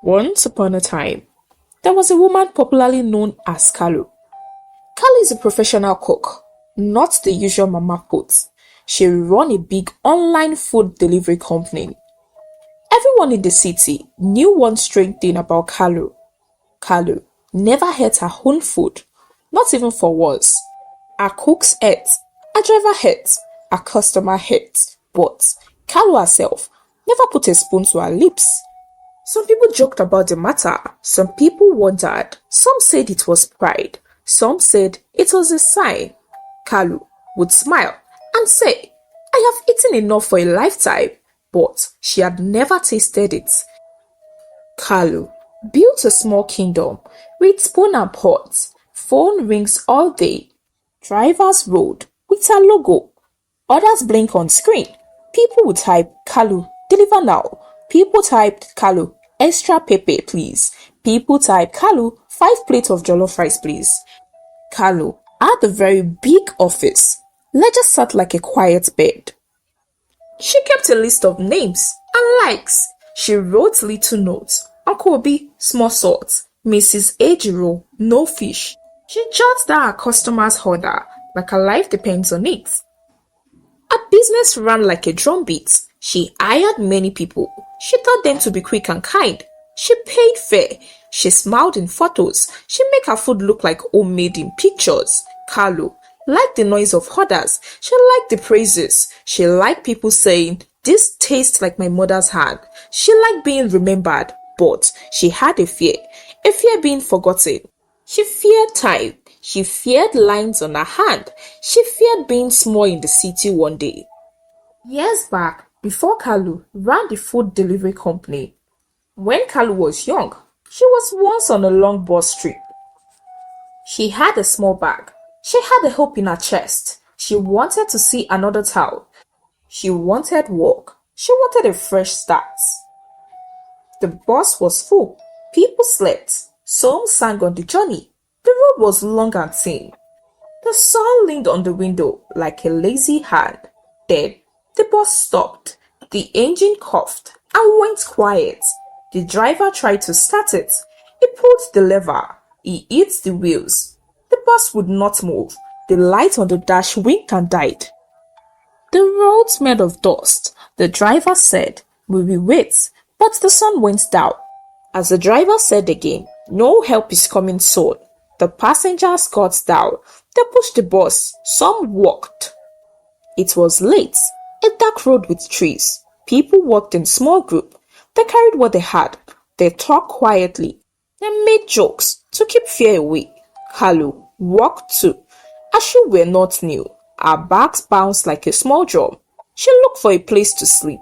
Once upon a time, there was a woman popularly known as Kalu. Kalu is a professional cook, not the usual mama put. She ran a big online food delivery company. Everyone in the city knew one strange thing about Kalu. Kalu never ate her own food, not even for once. Her cooks ate, her driver ate, her customer ate, but Kalu herself never put a spoon to her lips. Some people joked about the matter, some people wondered, some said it was pride, some said it was a sign. Kalu would smile and say, I have eaten enough for a lifetime, but she had never tasted it. Kalu built a small kingdom with spoon and pots, phone rings all day, drivers rode with her logo, others blink on screen. People would type, Kalu, deliver now. People typed, Kalu, extra pepper, please. People typed, Kalu, 5 plates of jollof rice, please. Kalu had a very big office. Ledger sat like a quiet bed. She kept a list of names and likes. She wrote little notes. Uncle Obi, small salt. Mrs. Ejiro, no fish. She jots down her customers' order like her life depends on it. Her business ran like a drumbeat. She hired many people. She taught them to be quick and kind. She paid fair. She smiled in photos. She made her food look like homemade in pictures. Kalu liked the noise of others. She liked the praises. She liked people saying, this tastes like my mother's hand. She liked being remembered, but she had a fear being forgotten. She feared time. She feared lines on her hand. She feared being small in the city one day. Years back, before Kalu ran the food delivery company, when Kalu was young, she was once on a long bus trip. She had a small bag. She had a hope in her chest. She wanted to see another town. She wanted work. She wanted a fresh start. The bus was full. People slept. Some sang on the journey. The road was long and thin. The sun leaned on the window like a lazy hand. Then the bus stopped. The engine coughed and went quiet. The driver tried to start it. He pulled the lever. He hit the wheels. The bus would not move. The light on the dash winked and died. The road smelled of dust. The driver said, we will wait, but the sun went down. As the driver said again, no help is coming soon. The passengers got down. They pushed the bus. Some walked. It was late. A dark road with trees. People walked in small group. They carried what they had. They talked quietly. They made jokes to keep fear away. Kalu walked too. Her shoes were not new. Her bags bounced like a small drum. She looked for a place to sleep.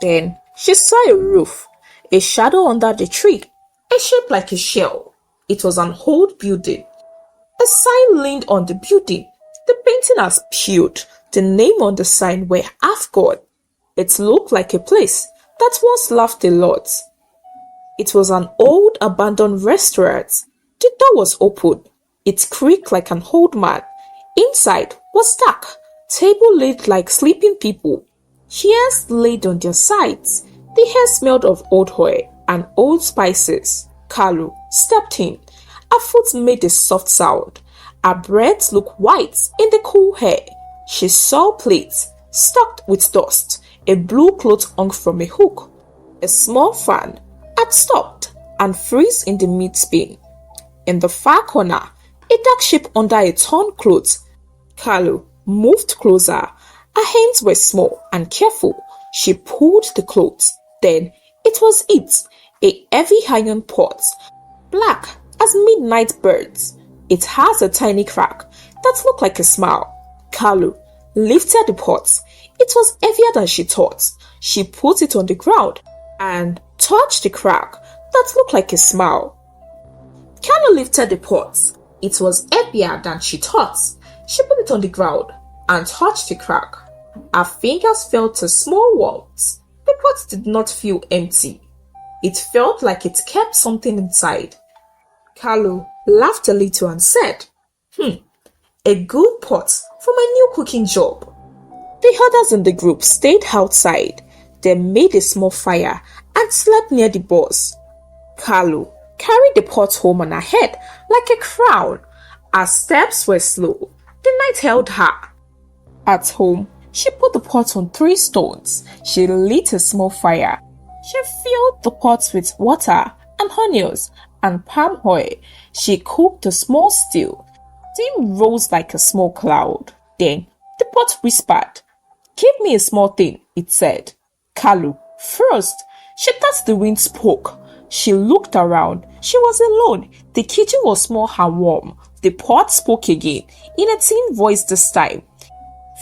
Then she saw a roof, a shadow under the tree, a shape like a shell. It was an old building. A sign leaned on the building. The painting has peeled. The name on the sign were half gone. It looked like a place that once laughed a lot. It was an old abandoned restaurant. The door was open. It creaked like an old man. Inside was dark. Table laid like sleeping people. Chairs laid on their sides. The air smelled of old oil and old spices. Kalu stepped in. Her foot made a soft sound. Her breath looked white in the cool air. She saw plates stuck with dust. A blue cloth hung from a hook. A small fan had stopped and freeze in the mid-spin. In the far corner, a dark shape under a torn cloth. Kalu moved closer. Her hands were small and careful. She pulled the cloth. Then it was it, a heavy iron pot, black as midnight birds. It has a tiny crack that looked like a smile. Kalu lifted the pot. It was heavier than she thought. She put it on the ground and touched the crack that looked like a smile. Kalu lifted the pot. It was heavier than she thought. She put it on the ground and touched the crack. Her fingers felt a small warmth. The pot did not feel empty. It felt like it kept something inside. Kalu laughed a little and said, a good pot for my new cooking job. The others in the group stayed outside. They made a small fire and slept near the bus. Kalu carried the pot home on her head like a crown. Her steps were slow. The night held her. At home, she put the pot on 3 stones. She lit a small fire. She filled the pot with water and onions and palm oil. She cooked a small stew. Steam rose like a small cloud. Then the pot whispered, "Give me a small thing," it said. Kalu froze. She thought the wind spoke. She looked around. She was alone. The kitchen was small and warm. The pot spoke again, in a thin voice this time.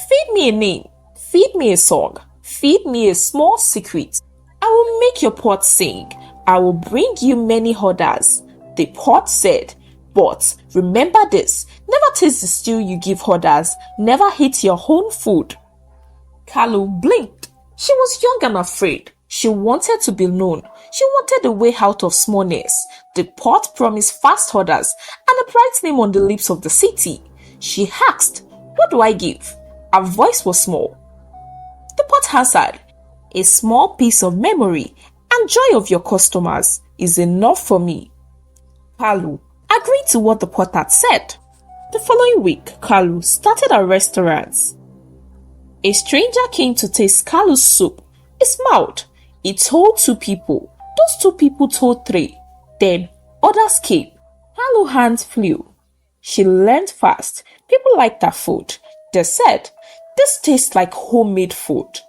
"Feed me a name. Feed me a song. Feed me a small secret. I will make your pot sing. I will bring you many others." The pot said, "But remember this, never taste the stew you give others. Never eat your own food." Kalu blinked. She was young and afraid. She wanted to be known. She wanted a way out of smallness. The pot promised fast orders and a bright name on the lips of the city. She asked, "What do I give?" Her voice was small. The pot answered, "A small piece of memory and joy of your customers is enough for me." Kalu agreed to what the pot had said. The following week, Kalu started a restaurant. A stranger came to taste Kalu's soup. He smiled. He told 2 people. Those 2 people told 3. Then others came. Kalu's hands flew. She learned fast. People liked her food. They said, "This tastes like homemade food."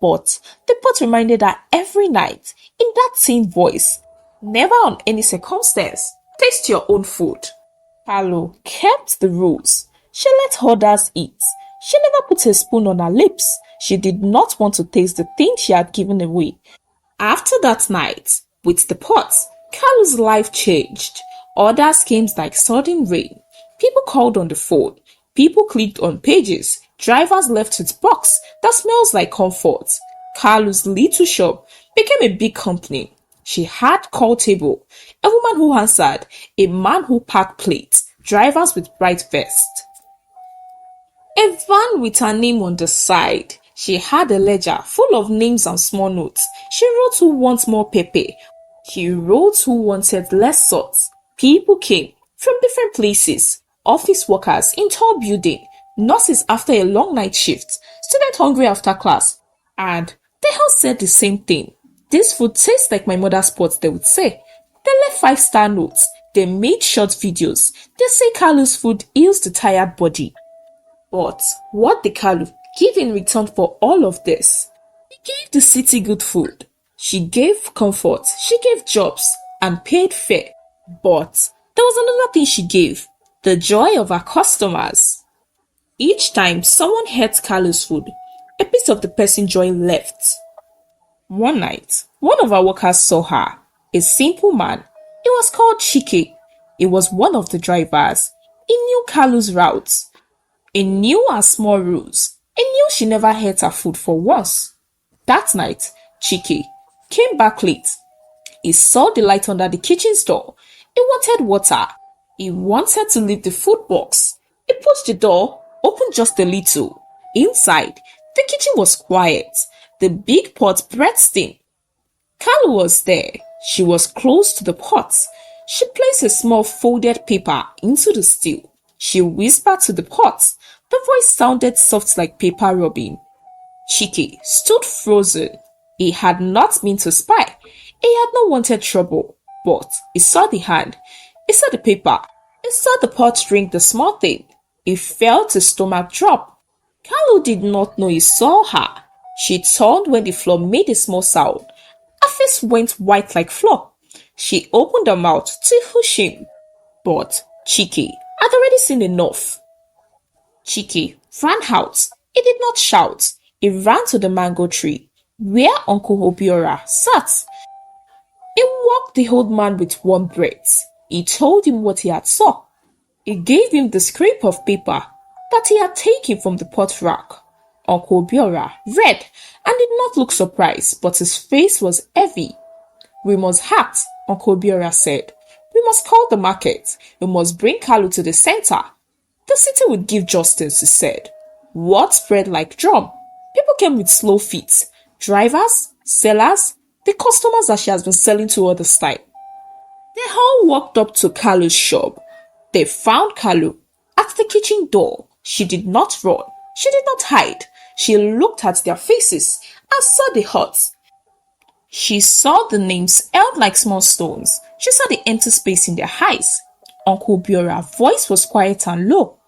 But the pot reminded her every night, in that same voice, "Never on any circumstance, taste your own food." Kalu kept the rules. She let others eat. She never put a spoon on her lips. She did not want to taste the thing she had given away. After that night, with the pot, Kalu's life changed. Orders came like sudden rain. People called on the phone. People clicked on pages. Drivers left with box that smells like comfort. Kalu's little shop became a big company. She had call table, a woman who answered, a man who packed plates, drivers with bright vests, a van with her name on the side. She had a ledger full of names and small notes. She wrote who wants more pepper. She wrote who wanted less salt. People came from different places. Office workers in tall building, nurses after a long night shift, students hungry after class. And they all said the same thing. "This food tastes like my mother's pot," they would say. They left 5-star notes. They made short videos. They say Kalu's food heals the tired body. But what did Kalu give in return for all of this? She gave the city good food. She gave comfort. She gave jobs and paid fare. But there was another thing she gave, the joy of her customers. Each time someone ate Kalu's food, a piece of the person's joy left. One night, one of our workers saw her, a simple man. He was called Chike. He was one of the drivers. He knew Kalu's routes. He knew her small rules. He knew she never ate her food for once. That night, Chike came back late. He saw the light under the kitchen door. He wanted water. He wanted to leave the food box. He pushed the door, opened just a little. Inside, the kitchen was quiet. The big pot bread steam. Kalu was there. She was close to the pot. She placed a small folded paper into the stew. She whispered to the pot. The voice sounded soft like paper rubbing. Chike stood frozen. He had not been to spy. He had not wanted trouble. But he saw the hand. He saw the paper. He saw the pot drink the small thing. He felt his stomach drop. Kalu did not know he saw her. She turned when the floor made a small sound. Her face went white like flour. She opened her mouth to push him. But Chike had already seen enough. Chike ran out. He did not shout. He ran to the mango tree, where Uncle Obiora sat. He woke the old man with warm breath. He told him what he had saw. He gave him the scrap of paper that he had taken from the pot rack. Uncle Obiora read and did not look surprised, but his face was heavy. "We must act," Uncle Obiora said. "We must call the market. We must bring Kalu to the center. The city would give justice," he said. Word spread like drum. People came with slow feet. Drivers, sellers, the customers that she has been selling to all this time. They all walked up to Kalu's shop. They found Kalu at the kitchen door. She did not run. She did not hide. She looked at their faces and saw the hurts. She saw the names held like small stones. She saw the empty space in their eyes. Uncle Biora's voice was quiet and low.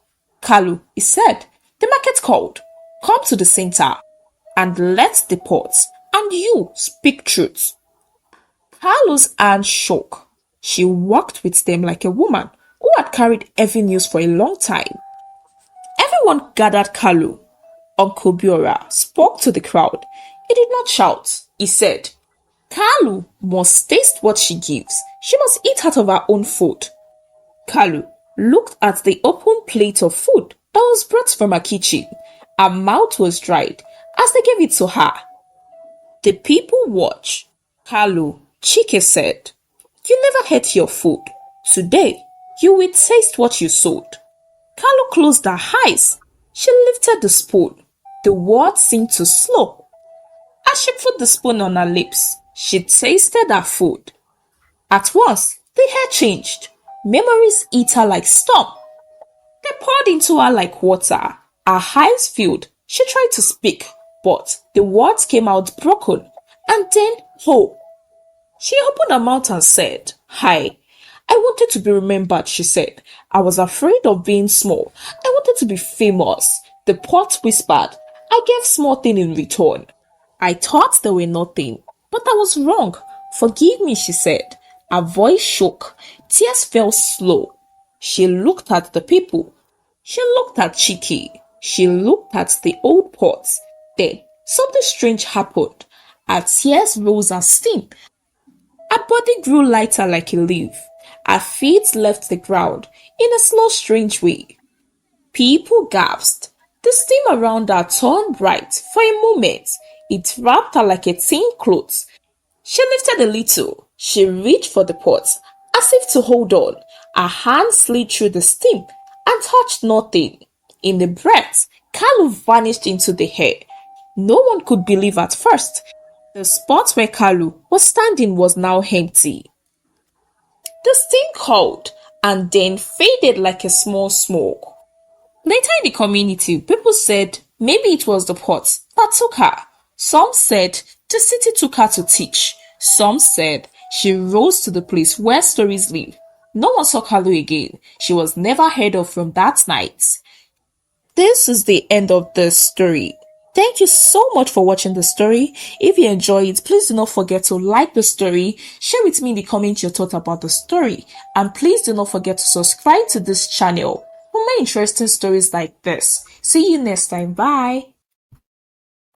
Kalu, he said, the market called. Come to the center and let the pots and you speak truth. Kalu's hand shook. She walked with them like a woman who had carried heavy news for a long time. Everyone gathered Kalu. Uncle Biora spoke to the crowd. He did not shout. He said, Kalu must taste what she gives. She must eat out of her own food. Kalu looked at the open plate of food that was brought from her kitchen. Her mouth was dried as they gave it to her. The people watched. Kalu, Chike said, you never ate your food. Today, you will taste what you sowed. Kalu closed her eyes. She lifted the spoon. The words seemed to slow. As she put the spoon on her lips, she tasted her food. At once, the air changed. Memories hit her like storm. They poured into her like water. Her eyes filled. She tried to speak, but the words came out broken. And then, oh. She opened her mouth and said, Hi. I wanted to be remembered, she said. I was afraid of being small. I wanted to be famous. The pot whispered. I gave small thing in return. I thought they were nothing, but I was wrong. Forgive me, she said. Her voice shook. Tears fell slow. She looked at the people. She looked at Chiki. She looked at the old pots. Then something strange happened. Her tears rose as steam. Her body grew lighter like a leaf. Her feet left the ground in a slow, strange way. People gasped. The steam around her turned bright for a moment. It wrapped her like a thin cloth. She lifted a little. She reached for the pot, as if to hold on. Her hand slid through the steam and touched nothing. In the breath, Kalu vanished into the air. No one could believe at first. The spot where Kalu was standing was now empty. The steam cooled and then faded like a small smoke. Later in the community, people said maybe it was the pot that took her. Some said the city took her to teach. Some said she rose to the place where stories live. No one saw Kalu again. She was never heard of from that night. This is the end of the story. Thank you so much for watching the story. If you enjoy it, please do not forget to like the story, share with me in the comments your thoughts about the story, and please do not forget to subscribe to this channel for more interesting stories like this. See you next time. Bye.